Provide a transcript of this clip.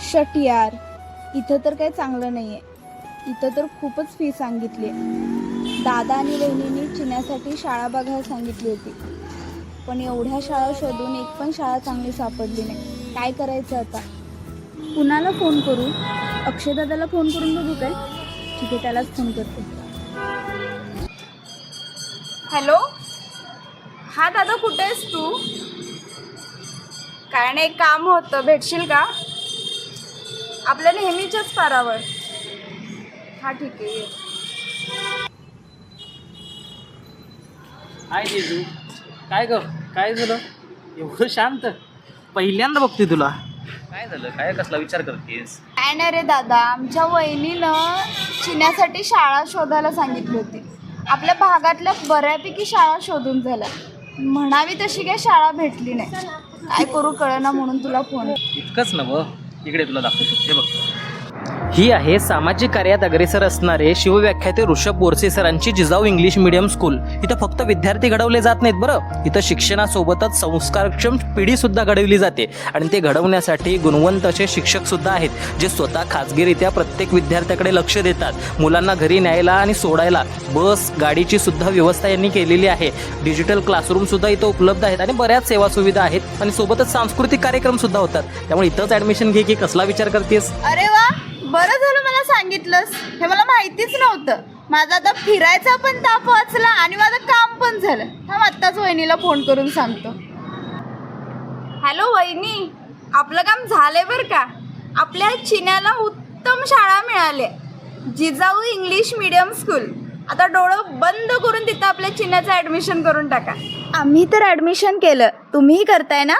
Shut यार, इथं तर काही चांगलं नाही आहे. इथं तर खूपच फी सांगितली आहे. दादा आणि वहिनींनी चिन्यासाठी शाळा बघायला सांगितली होती, पण एवढ्या शाळा शोधून एक पण शाळा चांगली सापडली नाही. काय करायचं आता? कुणाला फोन करू? अक्षय दादाला फोन करून बघू काय? ठीक आहे, त्यालाच फोन करते. हॅलो, हा दादा, कुठे आहेस तू? काय नाही, काम होतं, भेटशील का? आपल्या नेहमीच्याच पारावर. हा ठीक आहे, ये. हाय जेजू, काय ग, काय झालं एवढं शांत? पहिल्यांदा बघते तुला. काय झालं, काय कसला विचार करतेस? काय नाही रे दादा, आमच्या वहिनीनं चिन्यासाठी शाळा शोधायला सांगितली होती. आपल्या भागातल्या बऱ्यापैकी शाळा शोधून झाल्या, म्हणावी तशी काही शाळा भेटली नाही. काय करू कळना, म्हणून तुला फोन. इतकंच नव्ह, इकडे तुला दाखवतो, हे बघ. ही आहे सामाजिक कार्यात अग्रेसर असणारे शिवव्याख्याते ऋषभ बोरसे सरांची जिजाऊ इंग्लिश मीडियम स्कूल. इथं फक्त विद्यार्थी घडवले जात नाहीत बरं, इथं शिक्षणासोबतच संस्कारक्षम पिढी सुद्धा घडवली जाते. आणि ते घडवण्यासाठी गुणवंत असे शिक्षक सुद्धा आहेत, जे स्वतः खाजगीरित्या प्रत्येक विद्यार्थ्याकडे लक्ष देतात. मुलांना घरी न्यायला आणि सोडायला बस गाडीची सुद्धा व्यवस्था यांनी केलेली आहे. डिजिटल क्लासरूम सुद्धा इथं उपलब्ध आहेत आणि बऱ्याच सेवा सुविधा आहेत. आणि सोबतच सांस्कृतिक कार्यक्रम सुद्धा होतात. त्यामुळे इथंच ॲडमिशन घे की कसला विचार करतेस? अरे वा, बरं झालं मला सांगितलंस, हे मला माहितीच नव्हतं. माझा आता फिरायचा पण ताप वाचला आणि माझं काम पण झालं. थांब, आत्ताच वहिनीला फोन करून सांगतो. हॅलो वहिनी, आपलं काम झालंय बरं का. आपल्या चिन्याला उत्तम शाळा मिळाली, जिजाऊ इंग्लिश मीडियम स्कूल. आता डोळं बंद करून तिथं आपल्या चिन्याचं ॲडमिशन करून टाका. आम्ही तर ॲडमिशन केलं, तुम्हीही करताय ना?